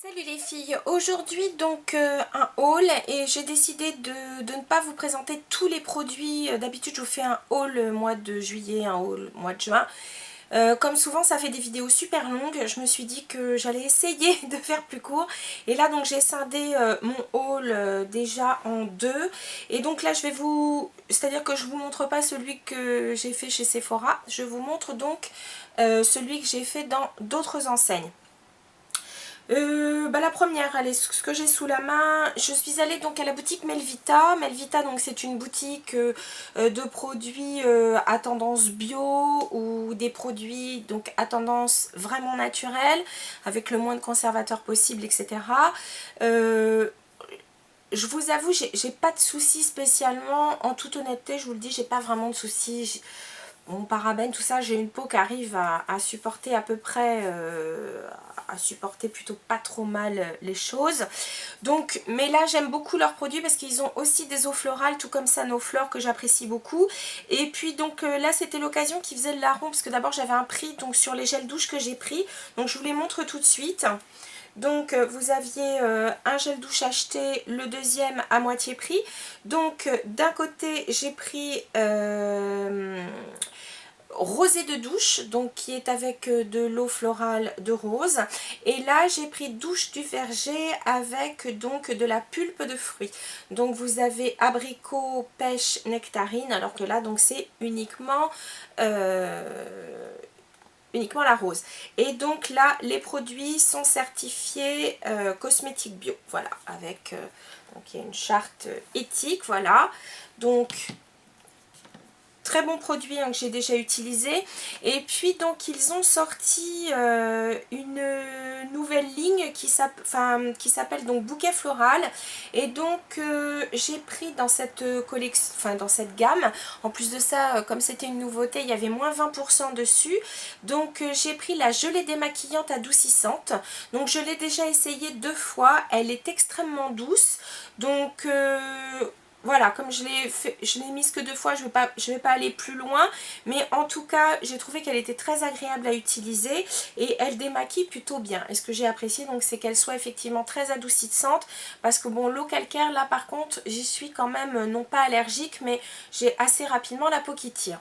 Salut les filles, aujourd'hui donc un haul et j'ai décidé de ne pas vous présenter tous les produits. D'habitude je vous fais un haul mois de juillet, un haul mois de juin. Comme souvent ça fait des vidéos super longues, je me suis dit que j'allais essayer de faire plus court. Et là donc j'ai scindé mon haul déjà en deux. Et donc là je vais vous... C'est-à-dire que je vous montre pas celui que j'ai fait chez Sephora, je vous montre donc celui que j'ai fait dans d'autres enseignes. La première, allez, ce que j'ai sous la main, je suis allée donc à la boutique Melvita. Melvita, donc c'est une boutique de produits à tendance bio ou des produits donc à tendance vraiment naturelle avec le moins de conservateurs possible, etc. Je vous avoue, j'ai pas de soucis spécialement. En toute honnêteté, je vous le dis, j'ai pas vraiment de soucis. Bon, parabènes, tout ça, j'ai une peau qui arrive à supporter à peu près, à supporter plutôt pas trop mal les choses. Donc, mais là j'aime beaucoup leurs produits parce qu'ils ont aussi des eaux florales, tout comme Sanoflore que j'apprécie beaucoup. Et puis donc là c'était l'occasion qui faisait le larron parce que d'abord j'avais un prix donc sur les gels douche que j'ai pris. Donc je vous les montre tout de suite. Donc vous aviez un gel douche acheté, le deuxième à moitié prix. Donc d'un côté j'ai pris rosé de douche, donc qui est avec de l'eau florale de rose. Et là j'ai pris douche du verger avec donc de la pulpe de fruits. Donc vous avez abricot, pêche, nectarine, alors que là donc c'est uniquement la rose. Et donc là les produits sont certifiés cosmétiques bio, voilà, avec donc il y a une charte éthique, voilà. Donc très bon produit hein, que j'ai déjà utilisé. Et puis donc ils ont sorti une nouvelle ligne qui s'appelle donc bouquet floral. Et donc j'ai pris dans cette collection, enfin dans cette gamme, en plus de ça comme c'était une nouveauté il y avait moins 20% dessus. Donc j'ai pris la gelée démaquillante adoucissante. Donc je l'ai déjà essayée 2 fois, elle est extrêmement douce. Donc voilà, comme je l'ai mise que 2 fois, je vais pas aller plus loin. Mais en tout cas, j'ai trouvé qu'elle était très agréable à utiliser et elle démaquille plutôt bien. Et ce que j'ai apprécié, donc, c'est qu'elle soit effectivement très adoucissante. Parce que bon, l'eau calcaire, là par contre, j'y suis quand même non pas allergique, mais j'ai assez rapidement la peau qui tire.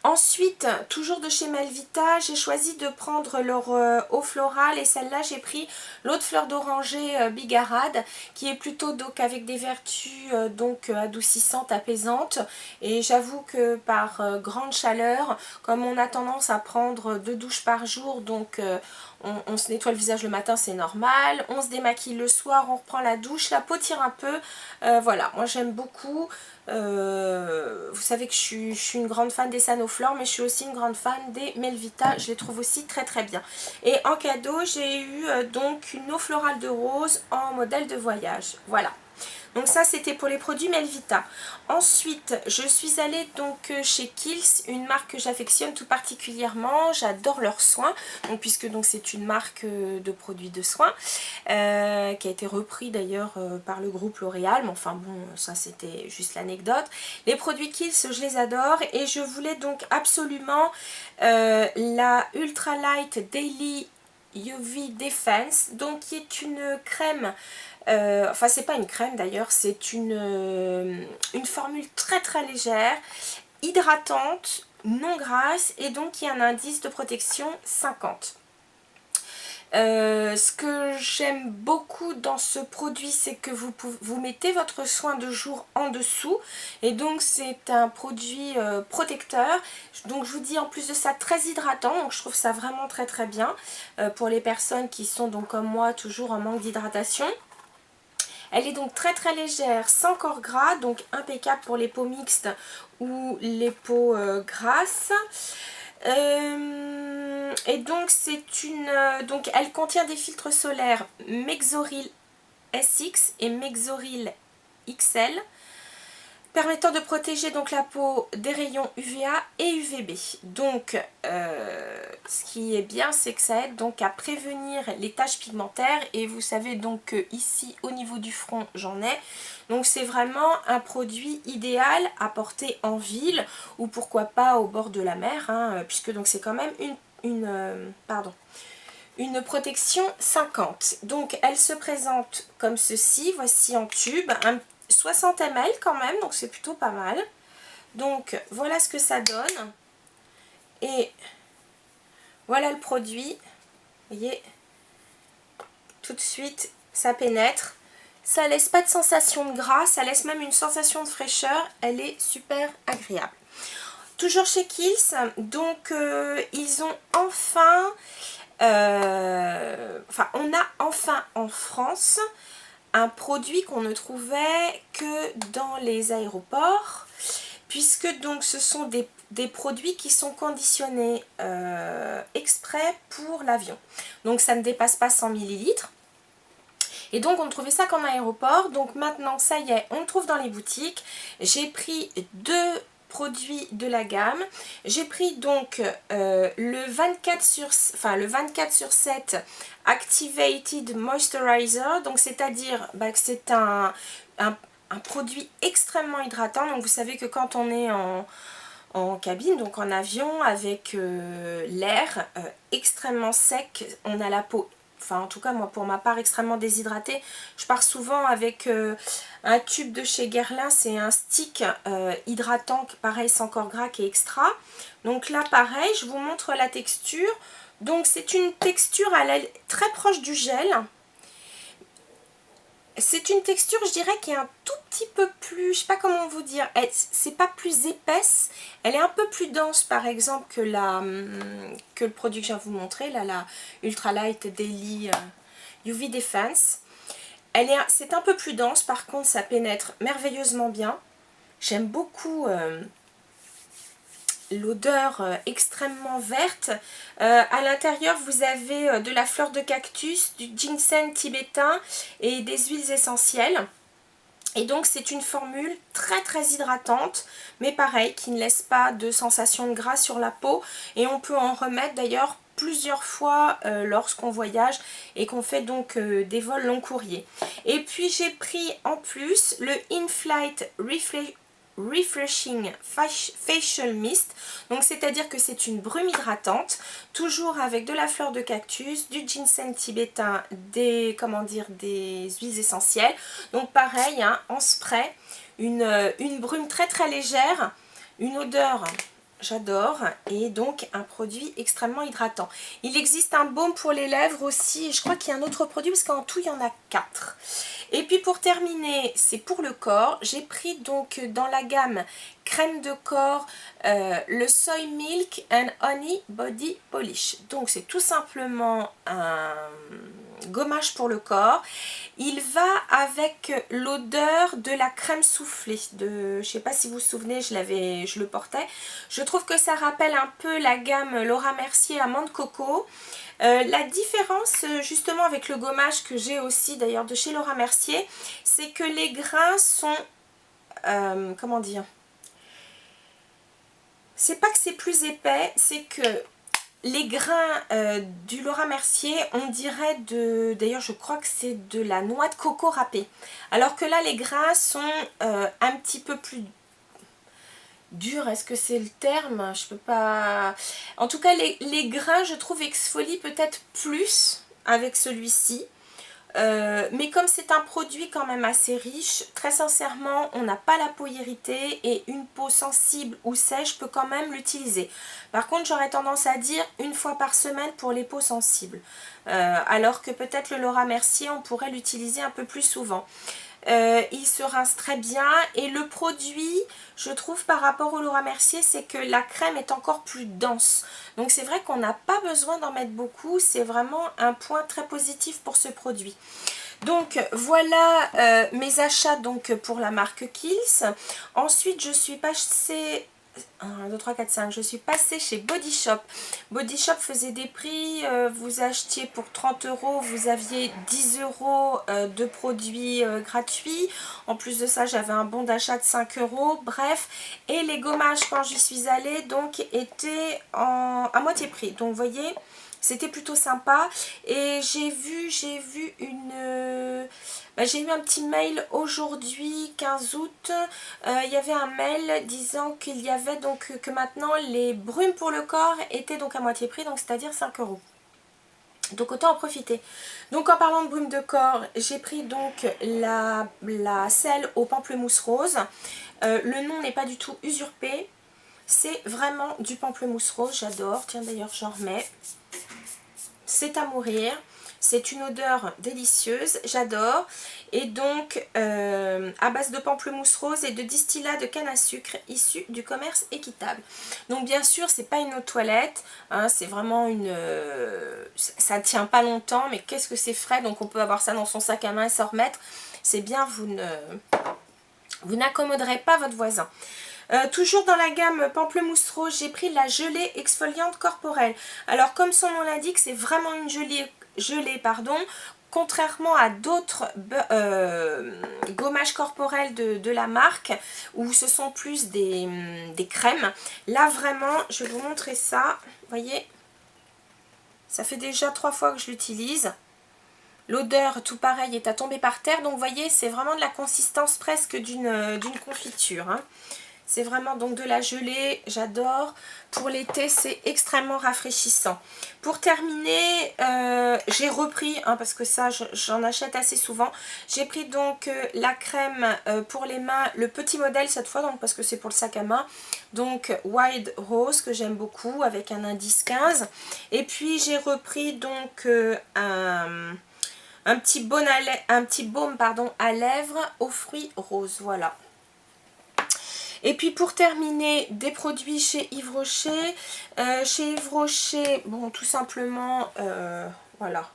Ensuite, toujours de chez Melvita, j'ai choisi de prendre leur eau florale et celle-là j'ai pris l'eau de fleur d'oranger bigarade qui est plutôt donc avec des vertus adoucissantes, apaisantes, et j'avoue que par grande chaleur, comme on a tendance à prendre 2 douches par jour, donc on se nettoie le visage le matin, c'est normal, on se démaquille le soir, on reprend la douche, la peau tire un peu, voilà, moi j'aime beaucoup. Vous savez que je suis une grande fan des Sanoflore, mais je suis aussi une grande fan des Melvita, je les trouve aussi très très bien. Et en cadeau j'ai eu donc une eau florale de rose en modèle de voyage, voilà. Donc ça c'était pour les produits Melvita. Ensuite je suis allée donc chez Kiehl's, une marque que j'affectionne tout particulièrement, j'adore leurs soins, donc, puisque donc c'est une marque de produits de soins qui a été repris d'ailleurs par le groupe L'Oréal, mais enfin bon ça c'était juste l'anecdote. Les produits Kiehl's je les adore et je voulais donc absolument la Ultra Light Daily UV Defense, donc qui est une crème. Enfin c'est pas une crème d'ailleurs, c'est une formule très très légère, hydratante, non grasse et donc qui a un indice de protection 50. Ce que j'aime beaucoup dans ce produit, c'est que vous mettez votre soin de jour en dessous et donc c'est un produit protecteur. Donc je vous dis en plus de ça très hydratant, donc je trouve ça vraiment très très bien pour les personnes qui sont donc comme moi toujours en manque d'hydratation. Elle est donc très très légère, sans corps gras, donc impeccable pour les peaux mixtes ou les peaux grasses. Et donc donc elle contient des filtres solaires Mexoril SX et Mexoril XL, permettant de protéger donc la peau des rayons UVA et UVB. Donc ce qui est bien, c'est que ça aide donc à prévenir les taches pigmentaires, et vous savez donc que ici au niveau du front j'en ai. Donc c'est vraiment un produit idéal à porter en ville ou pourquoi pas au bord de la mer, hein, puisque donc c'est quand même une protection 50. Donc elle se présente comme ceci, voici en tube, 60 ml quand même, donc c'est plutôt pas mal. Donc voilà ce que ça donne. Et voilà le produit. Vous voyez, tout de suite ça pénètre. Ça laisse pas de sensation de gras, ça laisse même une sensation de fraîcheur. Elle est super agréable. Toujours chez Kiehl's, donc ils ont enfin, on a enfin en France un produit qu'on ne trouvait que dans les aéroports, puisque donc ce sont des produits qui sont conditionnés exprès pour l'avion. Donc ça ne dépasse pas 100 ml. Et donc on trouvait ça qu'en aéroport. Donc maintenant ça y est, on le trouve dans les boutiques. J'ai pris deux produits de la gamme. J'ai pris donc le 24 sur 7 Activated Moisturizer. Donc c'est-à-dire que c'est un produit extrêmement hydratant. Donc vous savez que quand on est en cabine, donc en avion, avec l'air extrêmement sec, on a la peau, enfin en tout cas moi pour ma part, extrêmement déshydratée. Je pars souvent avec un tube de chez Guerlain, c'est un stick hydratant, pareil sans corps gras, qui est extra. Donc là pareil, je vous montre la texture. Donc c'est une texture très proche du gel. C'est une texture, je dirais, qui est un tout petit peu plus, je sais pas comment vous dire, c'est pas plus épaisse, elle est un peu plus dense par exemple que le produit que je viens de vous montrer, là, la Ultralight Daily UV Defense. C'est un peu plus dense, par contre ça pénètre merveilleusement bien. J'aime beaucoup l'odeur extrêmement verte. À l'intérieur vous avez de la fleur de cactus, du ginseng tibétain et des huiles essentielles. Et donc c'est une formule très très hydratante, mais pareil, qui ne laisse pas de sensation de gras sur la peau. Et on peut en remettre d'ailleurs plusieurs fois lorsqu'on voyage et qu'on fait donc des vols long courrier. Et puis j'ai pris en plus le In-Flight Refreshing Facial Mist, donc c'est à dire que c'est une brume hydratante, toujours avec de la fleur de cactus, du ginseng tibétain, des huiles essentielles. Donc pareil, hein, en spray, une brume très très légère, une odeur, j'adore, et donc un produit extrêmement hydratant. Il existe un baume pour les lèvres aussi, et je crois qu'il y a un autre produit parce qu'en tout il y en a 4. Et puis pour terminer, c'est pour le corps, j'ai pris donc dans la gamme crème de corps le Soy Milk and Honey Body Polish. Donc c'est tout simplement un gommage pour le corps. Il va avec l'odeur de la crème soufflée. Je sais pas si vous vous souvenez, je le portais. Je trouve que ça rappelle un peu la gamme Laura Mercier Amande Coco. La différence justement avec le gommage que j'ai aussi d'ailleurs de chez Laura Mercier, c'est que les grains sont, comment dire, c'est pas que c'est plus épais, c'est que les grains du Laura Mercier, on dirait d'ailleurs je crois que c'est de la noix de coco râpée, alors que là les grains sont un petit peu plus dur, est-ce que c'est le terme? Je peux pas... En tout cas, les grains, je trouve, exfolient peut-être plus avec celui-ci. Mais comme c'est un produit quand même assez riche, très sincèrement, on n'a pas la peau irritée et une peau sensible ou sèche peut quand même l'utiliser. Par contre, j'aurais tendance à dire une fois par semaine pour les peaux sensibles. Alors que peut-être le Laura Mercier, on pourrait l'utiliser un peu plus souvent. Il se rince très bien et le produit, je trouve, par rapport au Laura Mercier, c'est que la crème est encore plus dense. Donc c'est vrai qu'on n'a pas besoin d'en mettre beaucoup, c'est vraiment un point très positif pour ce produit. Donc voilà mes achats donc pour la marque Kiehl's. Ensuite je suis passée... 1, 2, 3, 4, 5. Je suis passée chez Body Shop. Body Shop faisait des prix. Vous achetiez pour 30 €, vous aviez 10 € de produits gratuits. En plus de ça, j'avais un bon d'achat de 5 €. Bref, et les gommages quand j'y suis allée donc étaient à moitié prix. Donc vous voyez, c'était plutôt sympa. Et j'ai vu j'ai eu un petit mail aujourd'hui, 15 août. Il y avait un mail disant qu'il y avait donc que maintenant les brumes pour le corps étaient donc à moitié prix, donc c'est-à-dire 5 €. Donc autant en profiter. Donc en parlant de brume de corps, j'ai pris donc la selle au pamplemousse rose. Le nom n'est pas du tout usurpé. C'est vraiment du pamplemousse rose, j'adore. Tiens d'ailleurs j'en remets. C'est à mourir. C'est une odeur délicieuse, j'adore. Et donc, à base de pamplemousse rose et de distillat de canne à sucre issu du commerce équitable. Donc bien sûr, c'est pas une eau de toilette, hein, c'est vraiment une... ça ne tient pas longtemps, mais qu'est-ce que c'est frais, donc on peut avoir ça dans son sac à main et s'en remettre. C'est bien, vous n'accommoderez pas votre voisin. Toujours dans la gamme pamplemousse rose, j'ai pris la gelée exfoliante corporelle. Alors comme son nom l'indique, c'est vraiment une gelée, contrairement à d'autres gommages corporels de la marque, où ce sont plus des crèmes. Là vraiment, je vais vous montrer ça. Vous voyez, ça fait déjà 3 fois que je l'utilise. L'odeur, tout pareil, est à tomber par terre. Donc vous voyez, c'est vraiment de la consistance presque d'une confiture, hein. C'est vraiment donc de la gelée, j'adore. Pour l'été, c'est extrêmement rafraîchissant. Pour terminer, j'ai repris, hein, parce que ça, j'en achète assez souvent. J'ai pris donc la crème pour les mains, le petit modèle cette fois, donc parce que c'est pour le sac à main. Donc Wild Rose, que j'aime beaucoup, avec un indice 15. Et puis j'ai repris donc un petit baume à lèvres aux fruits roses, voilà. Et puis pour terminer, des produits chez Yves Rocher. Chez Yves Rocher, bon tout simplement, voilà,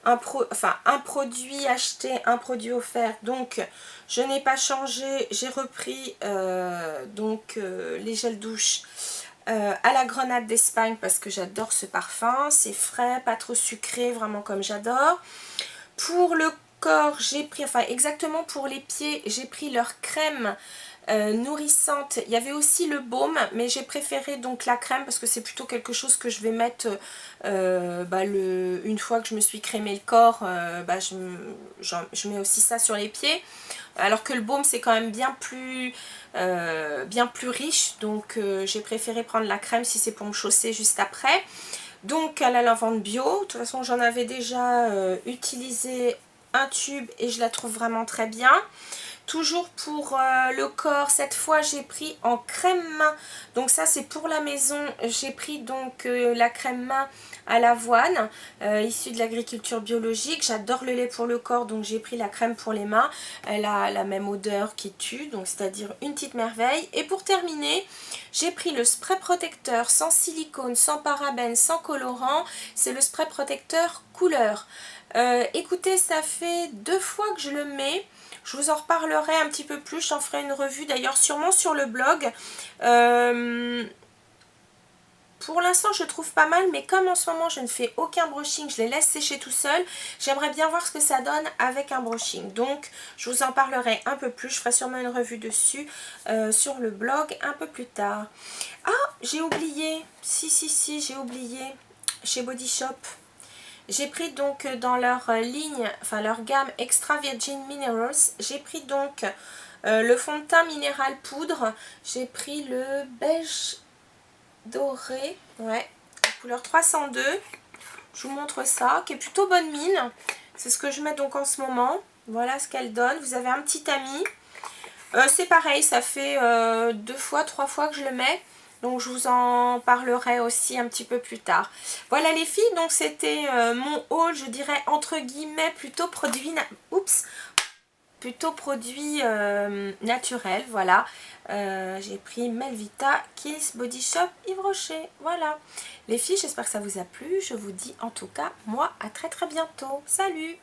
un produit acheté, un produit offert. Donc je n'ai pas changé, j'ai repris les gels douche à la grenade d'Espagne parce que j'adore ce parfum. C'est frais, pas trop sucré, vraiment comme j'adore. Pour le corps, j'ai pris, enfin exactement pour les pieds, j'ai pris leur crème nourrissante. Il y avait aussi le baume, mais j'ai préféré donc la crème parce que c'est plutôt quelque chose que je vais mettre une fois que je me suis crémé le corps, je mets aussi ça sur les pieds. Alors que le baume c'est quand même bien plus riche, donc j'ai préféré prendre la crème si c'est pour me chausser juste après. Donc à la lavande bio, de toute façon j'en avais déjà utilisé un tube et je la trouve vraiment très bien. Toujours pour le corps, cette fois j'ai pris en crème main, donc ça c'est pour la maison. J'ai pris donc la crème main à l'avoine, issue de l'agriculture biologique. J'adore le lait pour le corps, donc j'ai pris la crème pour les mains. Elle a la même odeur qui tue, donc c'est-à-dire une petite merveille. Et pour terminer, j'ai pris le spray protecteur sans silicone, sans parabènes, sans colorant. C'est le spray protecteur couleur. Écoutez, ça fait 2 fois que je le mets. Je vous en reparlerai un petit peu plus, j'en ferai une revue d'ailleurs sûrement sur le blog. Pour l'instant je trouve pas mal, mais comme en ce moment je ne fais aucun brushing, je les laisse sécher tout seul, j'aimerais bien voir ce que ça donne avec un brushing. Donc je vous en parlerai un peu plus, je ferai sûrement une revue dessus sur le blog un peu plus tard. Ah, j'ai oublié, si j'ai oublié, chez Body Shop. J'ai pris donc dans leur ligne, enfin leur gamme Extra Virgin Minerals, j'ai pris donc le fond de teint minéral poudre, j'ai pris le beige doré, ouais, couleur 302, je vous montre ça, qui est plutôt bonne mine, c'est ce que je mets donc en ce moment, voilà ce qu'elle donne. Vous avez un petit tamis, c'est pareil, ça fait 2 fois, 3 fois que je le mets. Donc je vous en parlerai aussi un petit peu plus tard. Voilà les filles, donc c'était mon haul, je dirais entre guillemets, plutôt produit naturel, voilà. J'ai pris Melvita Kiss Body Shop Yves Rocher, voilà. Les filles, j'espère que ça vous a plu. Je vous dis en tout cas, moi, à très très bientôt. Salut!